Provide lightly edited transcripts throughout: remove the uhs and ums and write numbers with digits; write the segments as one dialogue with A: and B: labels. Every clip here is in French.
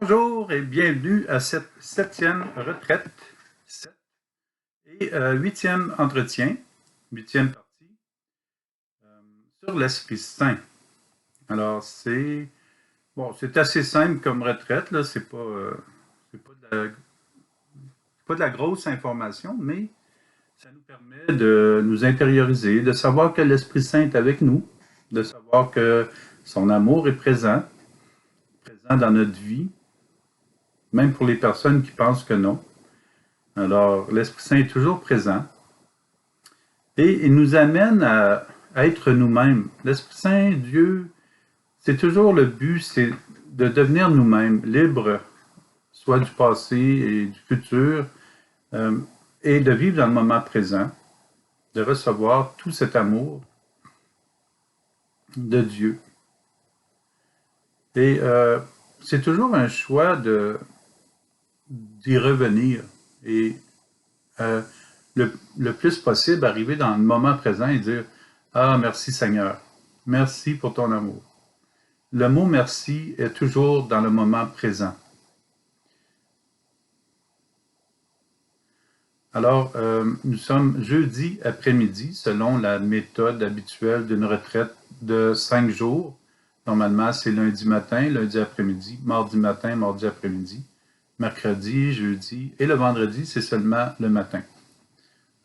A: Bonjour et bienvenue à cette septième retraite et huitième entretien, huitième partie, sur l'Esprit Saint. Alors, c'est assez simple comme retraite, là, c'est pas de la grosse information, mais ça nous permet de nous intérioriser, de savoir que l'Esprit Saint est avec nous, de savoir que son amour est présent dans notre vie, même pour les personnes qui pensent que non. Alors, l'Esprit Saint est toujours présent et il nous amène à être nous-mêmes. L'Esprit Saint, Dieu, c'est toujours le but, c'est de devenir nous-mêmes, libres, soit du passé et du futur, euh, et de vivre dans le moment présent, de recevoir tout cet amour de Dieu. Et c'est toujours un choix d'y revenir et euh, le plus possible arriver dans le moment présent et dire Ah, merci Seigneur, merci pour ton amour. Le mot merci est toujours dans le moment présent. Alors, nous sommes jeudi après-midi, selon la méthode habituelle d'une retraite de 5 jours. Normalement, c'est lundi matin, lundi après-midi, mardi après-midi, mercredi, jeudi et le vendredi, c'est seulement le matin.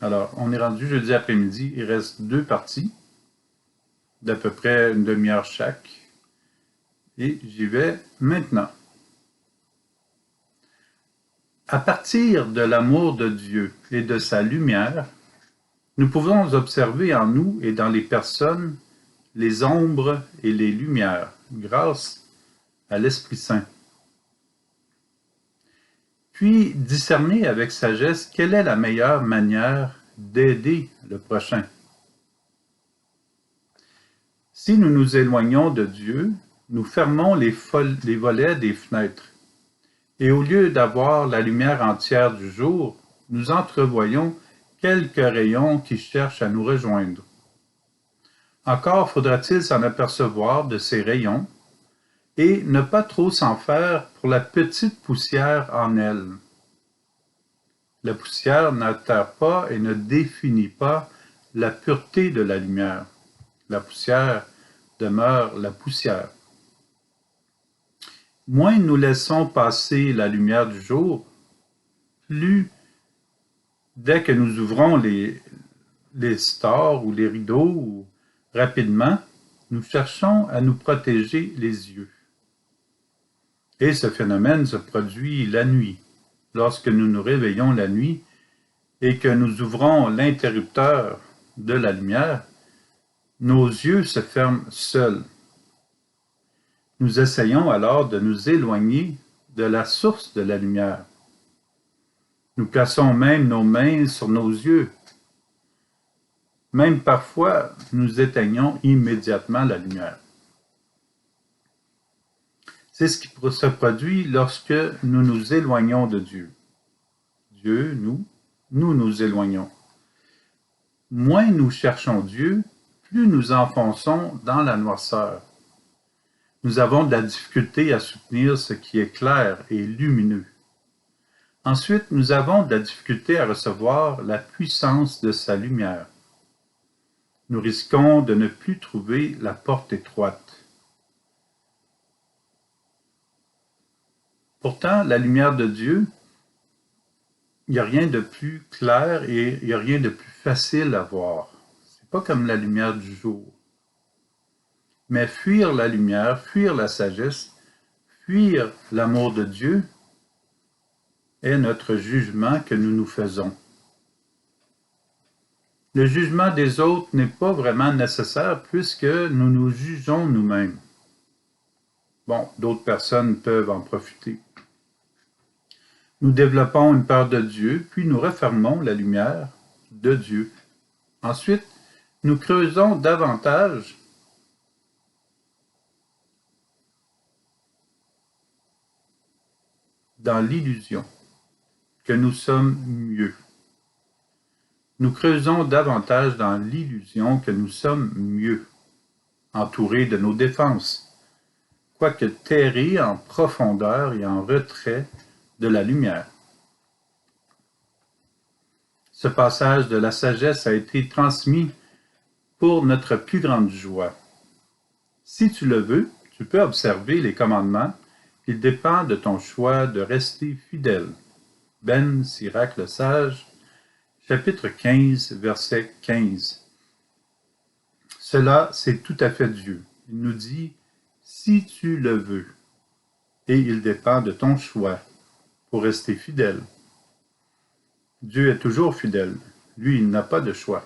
A: Alors, on est rendu jeudi après-midi, il reste 2 parties d'à peu près une demi-heure chaque. Et j'y vais maintenant. À partir de l'amour de Dieu et de sa lumière, nous pouvons observer en nous et dans les personnes les ombres et les lumières grâce à l'Esprit Saint. Puis discerner avec sagesse quelle est la meilleure manière d'aider le prochain. Si nous nous éloignons de Dieu, nous fermons les volets des fenêtres. Et au lieu d'avoir la lumière entière du jour, nous entrevoyons quelques rayons qui cherchent à nous rejoindre. Encore faudra-t-il s'en apercevoir de ces rayons et ne pas trop s'en faire pour la petite poussière en elle. La poussière n'altère pas et ne définit pas la pureté de la lumière. La poussière demeure la poussière. Moins nous laissons passer la lumière du jour, plus dès que nous ouvrons les stores ou les rideaux rapidement, nous cherchons à nous protéger les yeux. Et ce phénomène se produit la nuit. Lorsque nous nous réveillons la nuit et que nous ouvrons l'interrupteur de la lumière, nos yeux se ferment seuls. Nous essayons alors de nous éloigner de la source de la lumière. Nous plaçons même nos mains sur nos yeux. Même parfois, nous éteignons immédiatement la lumière. C'est ce qui se produit lorsque nous nous éloignons de Dieu. Dieu, nous nous éloignons. Moins nous cherchons Dieu, plus nous enfonçons dans la noirceur. Nous avons de la difficulté à soutenir ce qui est clair et lumineux. Ensuite, nous avons de la difficulté à recevoir la puissance de sa lumière. Nous risquons de ne plus trouver la porte étroite. Pourtant, la lumière de Dieu, il n'y a rien de plus clair et il n'y a rien de plus facile à voir. C'est pas comme la lumière du jour. Mais fuir la lumière, fuir la sagesse, fuir l'amour de Dieu est notre jugement que nous nous faisons. Le jugement des autres n'est pas vraiment nécessaire puisque nous nous jugeons nous-mêmes. Bon, d'autres personnes peuvent en profiter. Nous développons une peur de Dieu, puis nous refermons la lumière de Dieu. Ensuite, nous creusons davantage dans l'illusion que nous sommes mieux. Nous creusons davantage dans l'illusion que nous sommes mieux, entourés de nos défenses. quoique terré en profondeur et en retrait de la lumière. Ce passage de la sagesse a été transmis pour notre plus grande joie. Si tu le veux, tu peux observer les commandements. Il dépend de ton choix de rester fidèle. Ben Sirac le Sage, chapitre 15, verset 15. Cela, c'est tout à fait Dieu. Il nous dit « si tu le veux » et il dépend de ton choix pour rester fidèle. Dieu est toujours fidèle. Lui, il n'a pas de choix.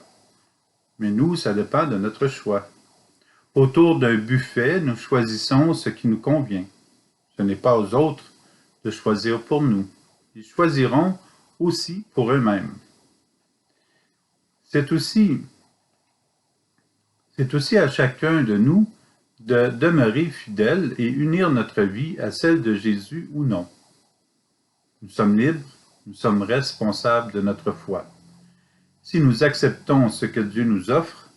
A: Mais nous, ça dépend de notre choix. Autour d'un buffet, nous choisissons ce qui nous convient. Ce n'est pas aux autres de choisir pour nous. Ils choisiront aussi pour eux-mêmes. C'est aussi à chacun de nous de demeurer fidèle et unir notre vie à celle de Jésus ou non. Nous sommes libres, nous sommes responsables de notre foi. Si nous acceptons ce que Dieu nous offre,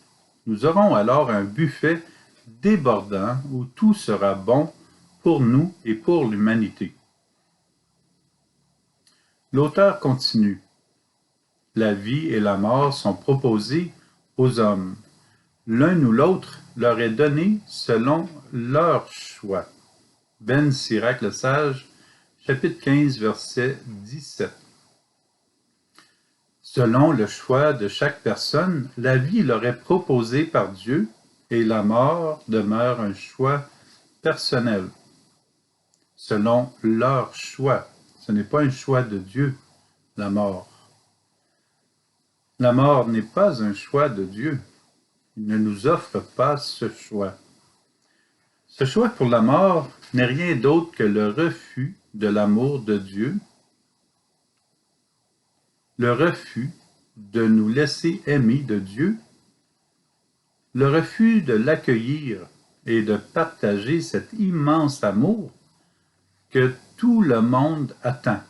A: nous aurons alors un buffet débordant où tout sera bon pour nous et pour l'humanité. L'auteur continue. La vie et la mort sont proposées aux hommes. L'un ou l'autre leur est donné selon leur choix. Ben Sirac le Sage, chapitre 15, verset 17. Selon le choix de chaque personne, la vie leur est proposée par Dieu et la mort demeure un choix personnel. Selon leur choix. Ce n'est pas un choix de Dieu, la mort. La mort n'est pas un choix de Dieu. Il ne nous offre pas ce choix. Ce choix pour la mort n'est rien d'autre que le refus de l'amour de Dieu, le refus de nous laisser aimer de Dieu, le refus de l'accueillir et de partager cet immense amour que tout le monde attend.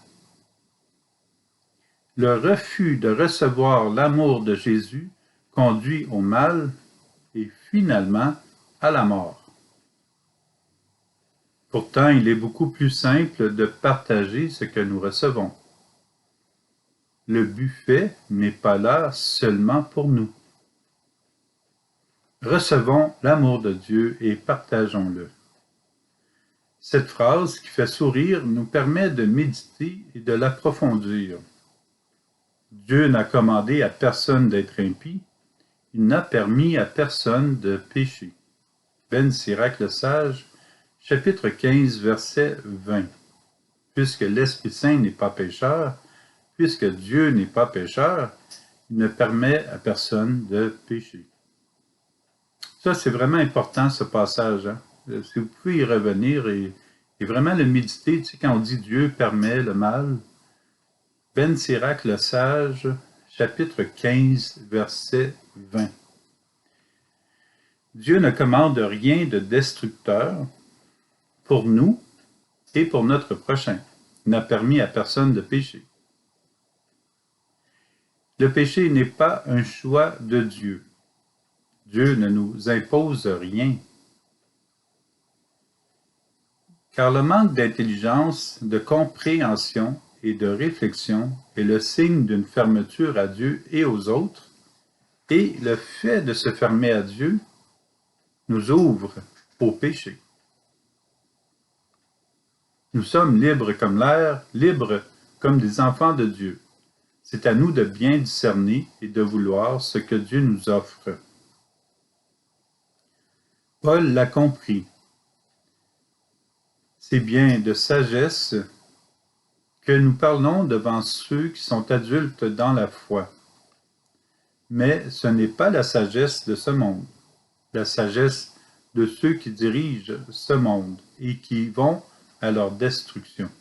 A: Le refus de recevoir l'amour de Jésus conduit au mal et finalement à la mort. Pourtant, il est beaucoup plus simple de partager ce que nous recevons. Le buffet n'est pas là seulement pour nous. Recevons l'amour de Dieu et partageons-le. Cette phrase qui fait sourire nous permet de méditer et de l'approfondir. Dieu n'a commandé à personne d'être impie, il n'a permis à personne de pécher. Ben Sirac le Sage, chapitre 15, verset 20. Puisque l'Esprit Saint n'est pas pécheur, puisque Dieu n'est pas pécheur, il ne permet à personne de pécher. Ça, c'est vraiment important, ce passage. Hein? Si vous pouvez y revenir et vraiment le méditer, tu sais, quand on dit Dieu permet le mal, Ben Sirac le Sage, chapitre 15, verset 20. Dieu ne commande rien de destructeur pour nous et pour notre prochain. Il n'a permis à personne de pécher. Le péché n'est pas un choix de Dieu. Dieu ne nous impose rien. Car le manque d'intelligence, de compréhension et de réflexion est le signe d'une fermeture à Dieu et aux autres, et le fait de se fermer à Dieu nous ouvre au péché. Nous sommes libres comme l'air, libres comme des enfants de Dieu. C'est à nous de bien discerner et de vouloir ce que Dieu nous offre. Paul l'a compris. C'est bien de sagesse que nous parlons devant ceux qui sont adultes dans la foi. Mais ce n'est pas la sagesse de ce monde, la sagesse de ceux qui dirigent ce monde et qui vont à leur destruction.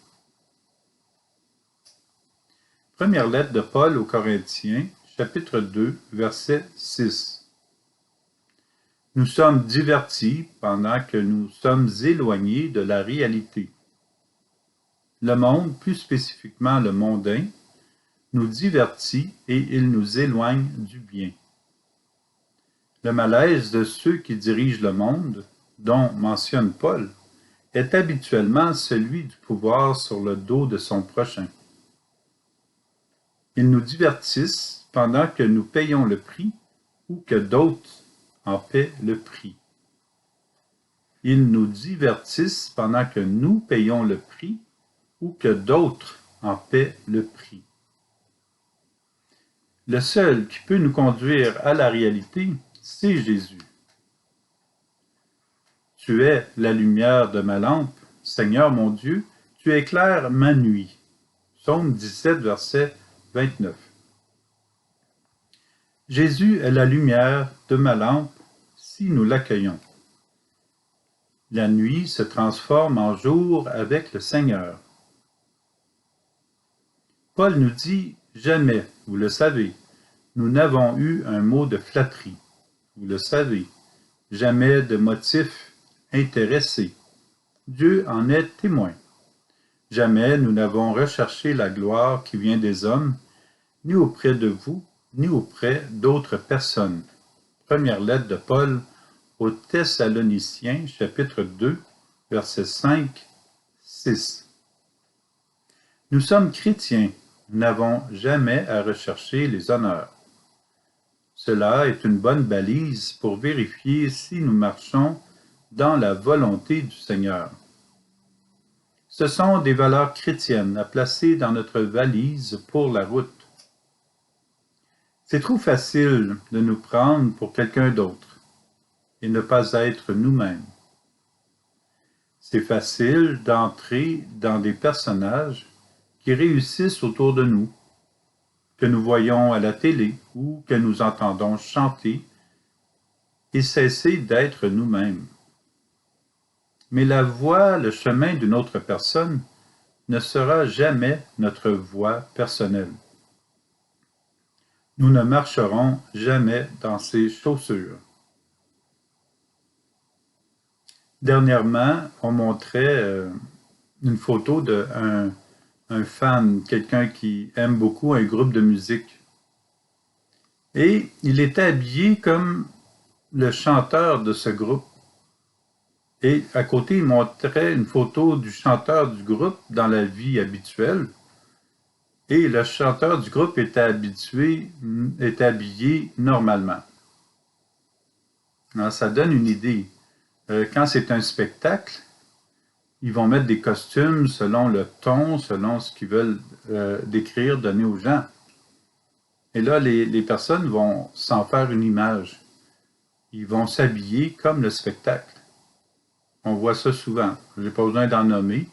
A: Première lettre de Paul aux Corinthiens, chapitre 2, verset 6. Nous sommes divertis pendant que nous sommes éloignés de la réalité. Le monde, plus spécifiquement le mondain, nous divertit et il nous éloigne du bien. Le malaise de ceux qui dirigent le monde, dont mentionne Paul, est habituellement celui du pouvoir sur le dos de son prochain. Ils nous divertissent pendant que nous payons le prix ou que d'autres en paient le prix. Ils nous divertissent pendant que nous payons le prix ou que d'autres en paient le prix. Le seul qui peut nous conduire à la réalité, c'est Jésus. Tu es la lumière de ma lampe, Seigneur mon Dieu, tu éclaires ma nuit. Psaume 17, verset 29. Jésus est la lumière de ma lampe si nous l'accueillons. La nuit se transforme en jour avec le Seigneur. Paul nous dit « Jamais, vous le savez, nous n'avons eu un mot de flatterie. Vous le savez, jamais de motif intéressé. Dieu en est témoin. Jamais nous n'avons recherché la gloire qui vient des hommes, ni auprès de vous, ni auprès d'autres personnes. » Première lettre de Paul aux Thessaloniciens, chapitre 2, versets 5, 6. Nous sommes chrétiens, nous n'avons jamais à rechercher les honneurs. Cela est une bonne balise pour vérifier si nous marchons dans la volonté du Seigneur. Ce sont des valeurs chrétiennes à placer dans notre valise pour la route. C'est trop facile de nous prendre pour quelqu'un d'autre et ne pas être nous-mêmes. C'est facile d'entrer dans des personnages qui réussissent autour de nous, que nous voyons à la télé ou que nous entendons chanter, et cesser d'être nous-mêmes. Mais la voie, le chemin d'une autre personne ne sera jamais notre voie personnelle. Nous ne marcherons jamais dans ses chaussures. Dernièrement, on montrait une photo d'un fan, quelqu'un qui aime beaucoup un groupe de musique. Et il était habillé comme le chanteur de ce groupe. Et à côté, il montrait une photo du chanteur du groupe dans la vie habituelle. Et le chanteur du groupe était habillé normalement. Alors, ça donne une idée. Quand c'est un spectacle, ils vont mettre des costumes selon le ton, selon ce qu'ils veulent décrire, donner aux gens. Et là, les personnes vont s'en faire une image. Ils vont s'habiller comme le spectacle. On voit ça souvent. Je n'ai pas besoin d'en nommer.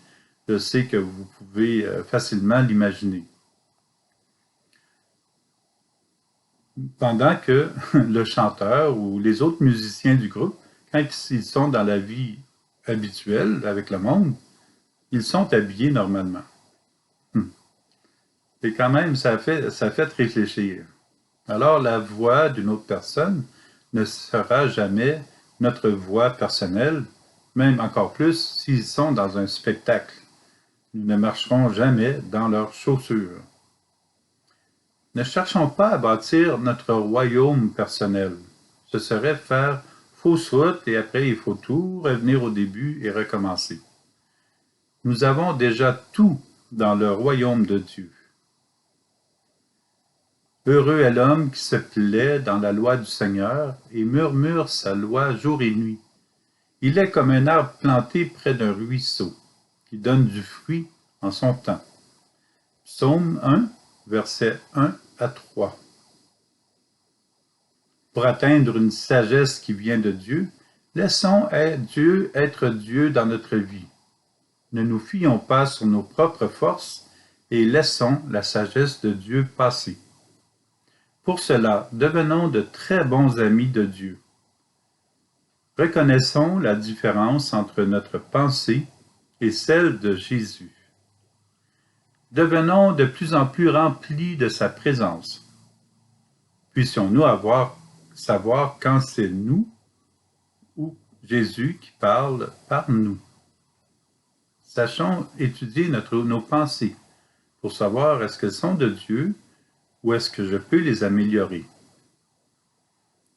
A: Je sais que vous pouvez facilement l'imaginer. Pendant que le chanteur ou les autres musiciens du groupe, quand ils sont dans la vie habituelle avec le monde, ils sont habillés normalement. Et quand même, ça fait réfléchir. Alors, la voix d'une autre personne ne sera jamais notre voix personnelle, même encore plus s'ils sont dans un spectacle. Nous ne marcherons jamais dans leurs chaussures. Ne cherchons pas à bâtir notre royaume personnel. Ce serait faire fausse route et après il faut tout revenir au début et recommencer. Nous avons déjà tout dans le royaume de Dieu. Heureux est l'homme qui se plaît dans la loi du Seigneur et murmure sa loi jour et nuit. Il est comme un arbre planté près d'un ruisseau, qui donne du fruit en son temps. Psaume 1, versets 1 à 3. Pour atteindre une sagesse qui vient de Dieu, laissons Dieu être Dieu dans notre vie. Ne nous fions pas sur nos propres forces et laissons la sagesse de Dieu passer. Pour cela, devenons de très bons amis de Dieu. Reconnaissons la différence entre notre pensée et celle de Jésus. Devenons de plus en plus remplis de sa présence. Puissions-nous savoir quand c'est nous ou Jésus qui parle par nous. Sachons étudier nos pensées pour savoir est-ce qu'elles sont de Dieu ou est-ce que je peux les améliorer.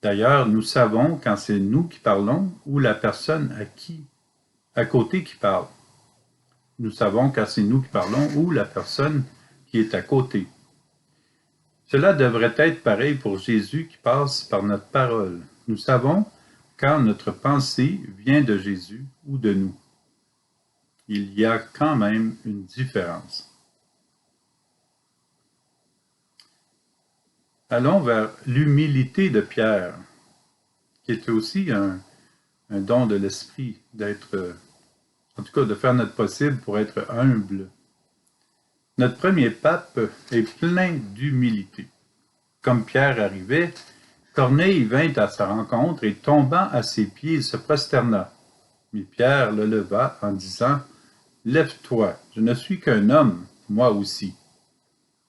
A: D'ailleurs, nous savons quand c'est nous qui parlons ou la personne à qui à côté qui parle. Nous savons car c'est nous qui parlons ou la personne qui est à côté. Cela devrait être pareil pour Jésus qui passe par notre parole. Nous savons quand notre pensée vient de Jésus ou de nous. Il y a quand même une différence. Allons vers l'humilité de Pierre, qui était aussi un don de l'esprit, d'être, en tout cas de faire notre possible pour être humble. Notre premier pape est plein d'humilité. Comme Pierre arrivait, Corneille vint à sa rencontre et tombant à ses pieds, il se prosterna. Mais Pierre le leva en disant « Lève-toi, je ne suis qu'un homme, moi aussi. »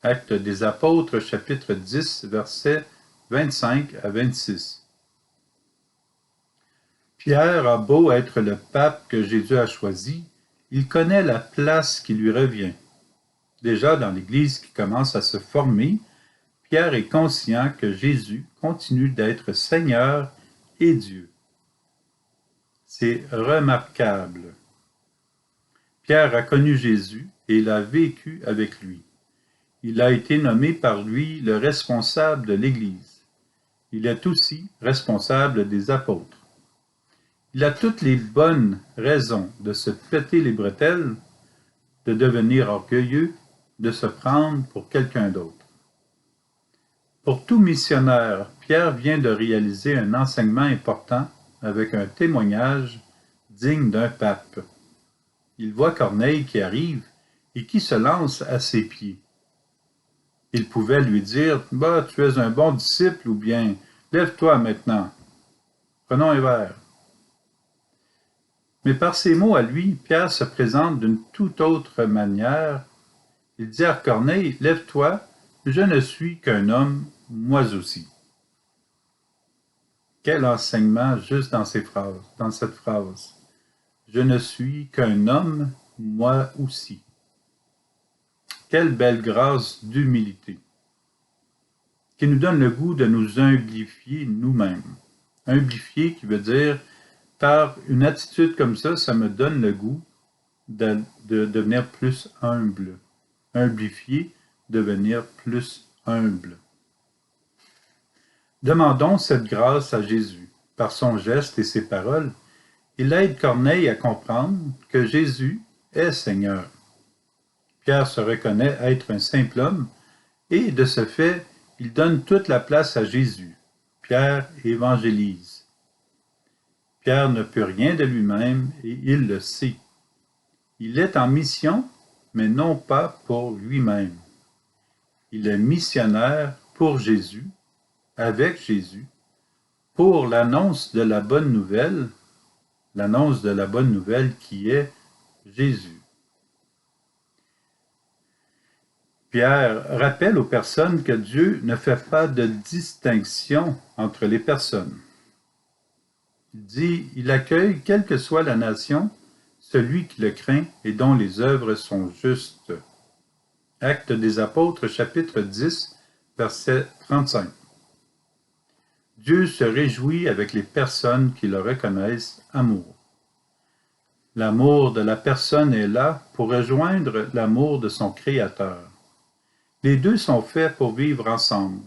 A: Actes des Apôtres, chapitre 10, versets 25 à 26. Pierre a beau être le pape que Jésus a choisi, il connaît la place qui lui revient. Déjà dans l'Église qui commence à se former, Pierre est conscient que Jésus continue d'être Seigneur et Dieu. C'est remarquable. Pierre a connu Jésus et il a vécu avec lui. Il a été nommé par lui le responsable de l'Église. Il est aussi responsable des apôtres. Il a toutes les bonnes raisons de se péter les bretelles, de devenir orgueilleux, de se prendre pour quelqu'un d'autre. Pour tout missionnaire, Pierre vient de réaliser un enseignement important avec un témoignage digne d'un pape. Il voit Corneille qui arrive et qui se lance à ses pieds. Il pouvait lui dire « Bah, tu es un bon disciple » ou bien « Lève-toi maintenant, prenons un verre ». Mais par ces mots à lui, Pierre se présente d'une toute autre manière. Il dit à Corneille « Lève-toi, je ne suis qu'un homme, moi aussi ». Quel enseignement juste dans cette phrase. Je ne suis qu'un homme, moi aussi. Quelle belle grâce d'humilité qui nous donne le goût de nous humblifier nous-mêmes. Humblifier qui veut dire, par une attitude comme ça me donne le goût de devenir plus humble. Humblifier, devenir plus humble. Demandons cette grâce à Jésus. Par son geste et ses paroles, il aide Corneille à comprendre que Jésus est Seigneur. Pierre se reconnaît être un simple homme et, de ce fait, il donne toute la place à Jésus. Pierre évangélise. Pierre ne peut rien de lui-même et il le sait. Il est en mission, mais non pas pour lui-même. Il est missionnaire pour Jésus, avec Jésus, pour l'annonce de la bonne nouvelle qui est Jésus. Pierre rappelle aux personnes que Dieu ne fait pas de distinction entre les personnes. Il dit, il accueille, quelle que soit la nation, celui qui le craint et dont les œuvres sont justes. Actes des Apôtres, chapitre 10, verset 35. Dieu se réjouit avec les personnes qui le reconnaissent amour. L'amour de la personne est là pour rejoindre l'amour de son Créateur. Les deux sont faits pour vivre ensemble.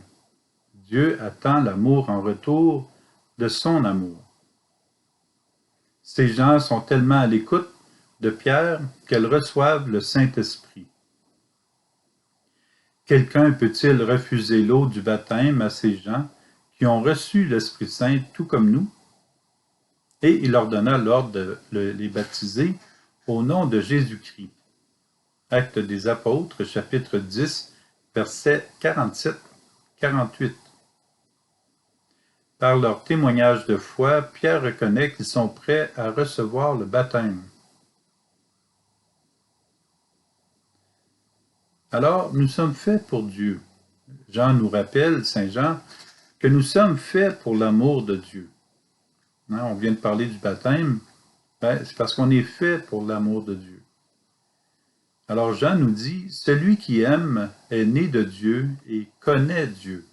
A: Dieu attend l'amour en retour de son amour. Ces gens sont tellement à l'écoute de Pierre qu'elles reçoivent le Saint-Esprit. Quelqu'un peut-il refuser l'eau du baptême à ces gens qui ont reçu l'Esprit Saint tout comme nous? Et il leur donna l'ordre de les baptiser au nom de Jésus-Christ. Actes des Apôtres, chapitre 10, versets 47-48. Par leur témoignage de foi, Pierre reconnaît qu'ils sont prêts à recevoir le baptême. Alors, nous sommes faits pour Dieu. Jean nous rappelle, Saint Jean, que nous sommes faits pour l'amour de Dieu. On vient de parler du baptême, c'est parce qu'on est fait pour l'amour de Dieu. Alors Jean nous dit, celui qui aime est né de Dieu et connaît Dieu.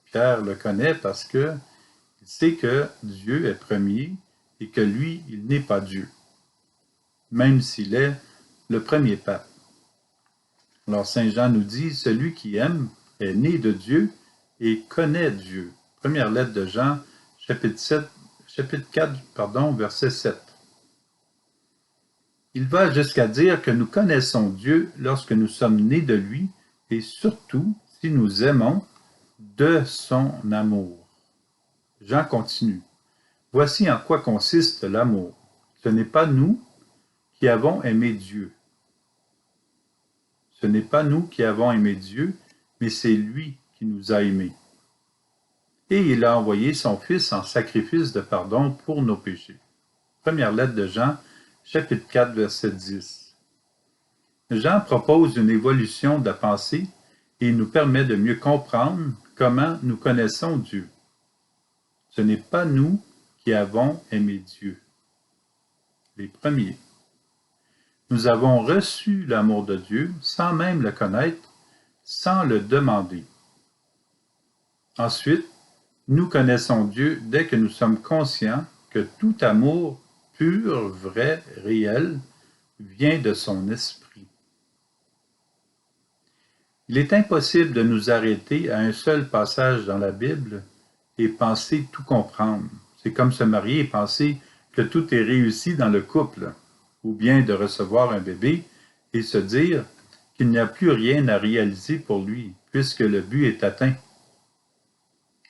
A: Pierre le connaît parce que il sait que Dieu est premier et que lui, il n'est pas Dieu. même s'il est le premier pape. Alors Saint Jean nous dit, celui qui aime est né de Dieu et connaît Dieu. Première lettre de Jean, chapitre 4, verset 7. Il va jusqu'à dire que nous connaissons Dieu lorsque nous sommes nés de lui et surtout si nous aimons de son amour. Jean continue. Voici en quoi consiste l'amour. Ce n'est pas nous qui avons aimé Dieu. Ce n'est pas nous qui avons aimé Dieu, mais c'est lui qui nous a aimés. Et il a envoyé son Fils en sacrifice de pardon pour nos péchés. Première lettre de Jean, chapitre 4, verset 10. Jean propose une évolution de la pensée et nous permet de mieux comprendre comment nous connaissons Dieu. Ce n'est pas nous qui avons aimé Dieu. Les premiers. Nous avons reçu l'amour de Dieu sans même le connaître, sans le demander. Ensuite, nous connaissons Dieu dès que nous sommes conscients que tout amour pur, vrai, réel, vient de son esprit. Il est impossible de nous arrêter à un seul passage dans la Bible et penser tout comprendre. C'est comme se marier et penser que tout est réussi dans le couple, ou bien de recevoir un bébé et se dire qu'il n'y a plus rien à réaliser pour lui, puisque le but est atteint.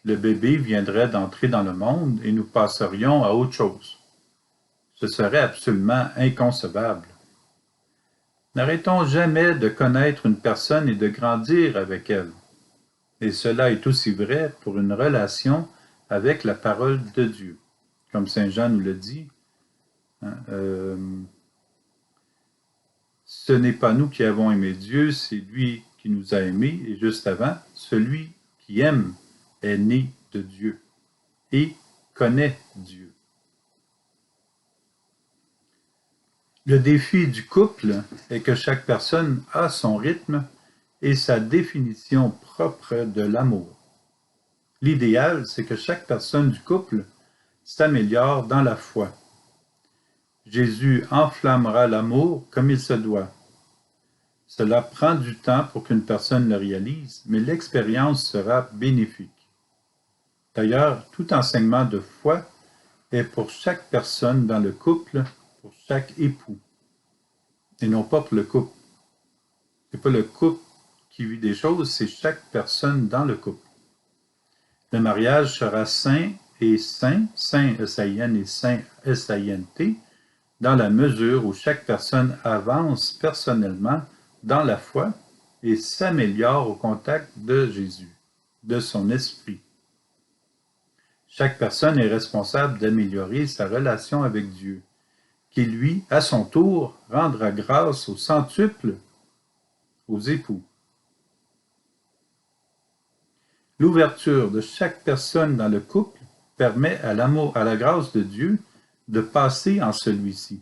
A: Le bébé viendrait d'entrer dans le monde et nous passerions à autre chose. Ce serait absolument inconcevable. N'arrêtons jamais de connaître une personne et de grandir avec elle. Et cela est aussi vrai pour une relation avec la parole de Dieu. Comme Saint Jean nous le dit, hein, ce n'est pas nous qui avons aimé Dieu, c'est lui qui nous a aimés. Et juste avant, celui qui aime est né de Dieu et connaît Dieu. Le défi du couple est que chaque personne a son rythme et sa définition propre de l'amour. L'idéal, c'est que chaque personne du couple s'améliore dans la foi. Jésus enflammera l'amour comme il se doit. Cela prend du temps pour qu'une personne le réalise, mais l'expérience sera bénéfique. D'ailleurs, tout enseignement de foi est pour chaque personne dans le couple, pour chaque époux, et non pas pour le couple. Ce n'est pas le couple qui vit des choses, c'est chaque personne dans le couple. Le mariage sera saint et saint, saint S-A-I-N et saint S-A-I-N-T, dans la mesure où chaque personne avance personnellement dans la foi et s'améliore au contact de Jésus, de son esprit. Chaque personne est responsable d'améliorer sa relation avec Dieu, qui lui, à son tour, rendra grâce au centuple aux époux. L'ouverture de chaque personne dans le couple permet à l'amour, à la grâce de Dieu de passer en celui-ci.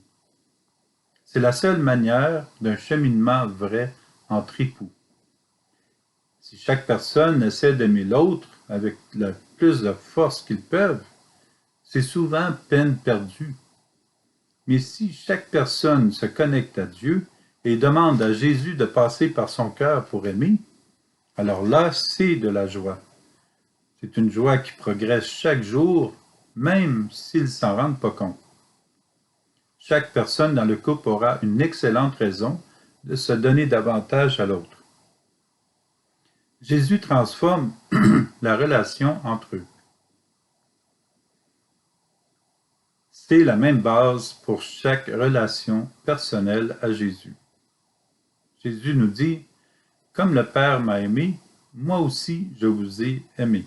A: C'est la seule manière d'un cheminement vrai entre époux. Si chaque personne essaie d'aimer l'autre avec le plus de force qu'ils peuvent, c'est souvent peine perdue. Mais si chaque personne se connecte à Dieu et demande à Jésus de passer par son cœur pour aimer, alors là, c'est de la joie. C'est une joie qui progresse chaque jour, même s'ils ne s'en rendent pas compte. Chaque personne dans le couple aura une excellente raison de se donner davantage à l'autre. Jésus transforme la relation entre eux. C'est la même base pour chaque relation personnelle à Jésus. Jésus nous dit, « Comme le Père m'a aimé, moi aussi je vous ai aimé. »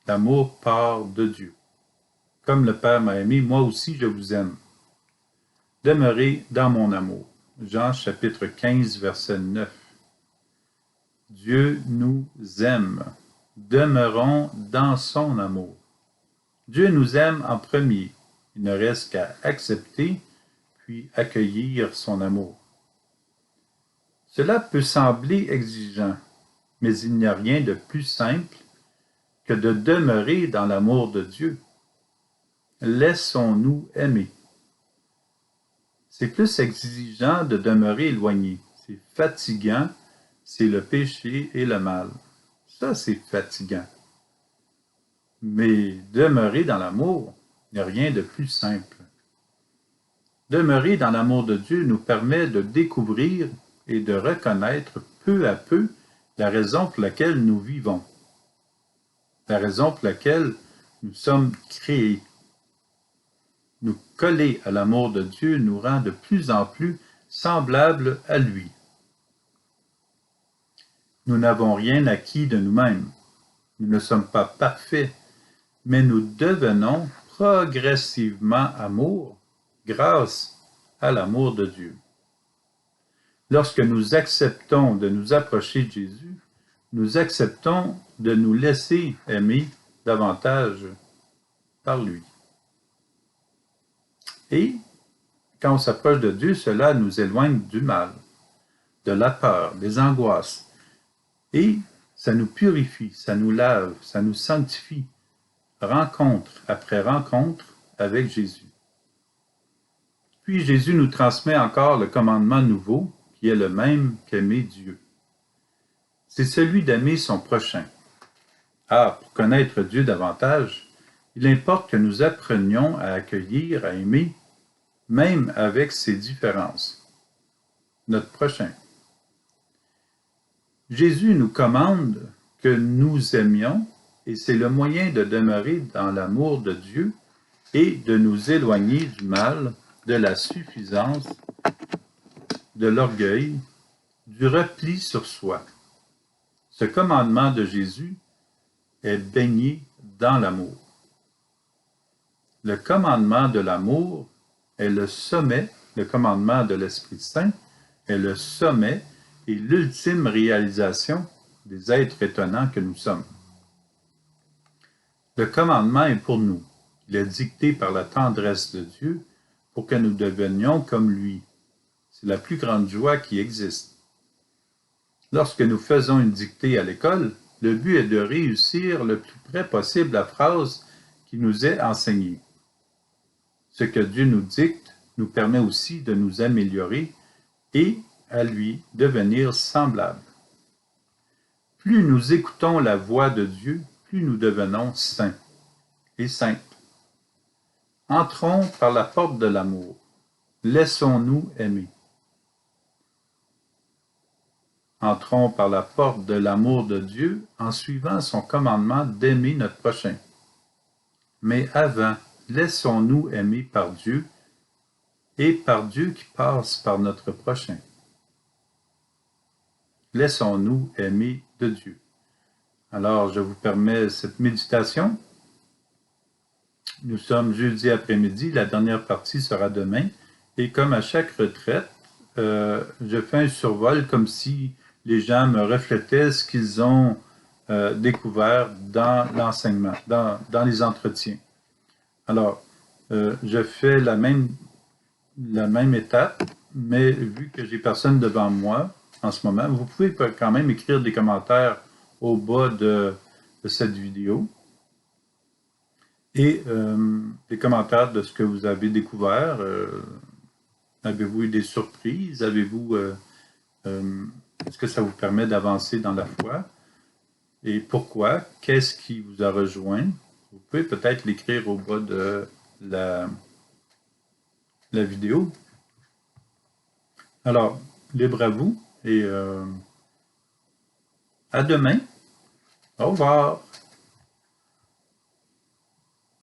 A: L'amour part de Dieu. « Comme le Père m'a aimé, moi aussi je vous aime. Demeurez dans mon amour. » Jean chapitre 15, verset 9. Dieu nous aime. Demeurons dans son amour. Dieu nous aime en premier. Il ne reste qu'à accepter puis accueillir son amour. Cela peut sembler exigeant, mais il n'y a rien de plus simple que de demeurer dans l'amour de Dieu. Laissons-nous aimer. C'est plus exigeant de demeurer éloigné. C'est fatigant, c'est le péché et le mal. Ça, c'est fatigant. Mais demeurer dans l'amour, il n'y a rien de plus simple. Demeurer dans l'amour de Dieu nous permet de découvrir et de reconnaître peu à peu la raison pour laquelle nous vivons, la raison pour laquelle nous sommes créés. Nous coller à l'amour de Dieu nous rend de plus en plus semblables à lui. Nous n'avons rien acquis de nous-mêmes. Nous ne sommes pas parfaits, mais nous devenons progressivement amour grâce à l'amour de Dieu. Lorsque nous acceptons de nous approcher de Jésus, nous acceptons de nous laisser aimer davantage par lui. Et quand on s'approche de Dieu, cela nous éloigne du mal, de la peur, des angoisses. Et ça nous purifie, ça nous lave, ça nous sanctifie, rencontre après rencontre avec Jésus. Puis Jésus nous transmet encore le commandement nouveau, qui est le même qu'aimer Dieu. C'est celui d'aimer son prochain. Ah, pour connaître Dieu davantage, il importe que nous apprenions à accueillir, à aimer, même avec ses différences, notre prochain. Jésus nous commande que nous aimions, et c'est le moyen de demeurer dans l'amour de Dieu et de nous éloigner du mal, de la suffisance, de l'orgueil, du repli sur soi. Ce commandement de Jésus est baigné dans l'amour. Le commandement de l'amour est le sommet, le commandement de l'Esprit Saint est le sommet et l'ultime réalisation des êtres étonnants que nous sommes. Le commandement est pour nous. Il est dicté par la tendresse de Dieu pour que nous devenions comme lui. C'est la plus grande joie qui existe. Lorsque nous faisons une dictée à l'école, le but est de réussir le plus près possible la phrase qui nous est enseignée. Ce que Dieu nous dicte nous permet aussi de nous améliorer et à lui devenir semblables. Plus nous écoutons la voix de Dieu, plus nous devenons saints et saintes. Entrons par la porte de l'amour. Laissons-nous aimer. Entrons par la porte de l'amour de Dieu en suivant son commandement d'aimer notre prochain. Mais avant, laissons-nous aimer par Dieu et par Dieu qui passe par notre prochain. Laissons-nous aimer de Dieu. Alors, je vous permets cette méditation. Nous sommes jeudi après-midi, la dernière partie sera demain. Et comme à chaque retraite, je fais un survol comme si les gens me reflétaient ce qu'ils ont découvert dans l'enseignement, dans les entretiens. Alors, je fais la même étape, mais vu que j'ai personne devant moi en ce moment, vous pouvez quand même écrire des commentaires au bas de cette vidéo et des commentaires de ce que vous avez découvert. Avez-vous eu des surprises? Est-ce que ça vous permet d'avancer dans la foi? Et pourquoi? Qu'est-ce qui vous a rejoint? Vous pouvez peut-être l'écrire au bas de la vidéo. Alors, libre à vous et à demain. Au revoir.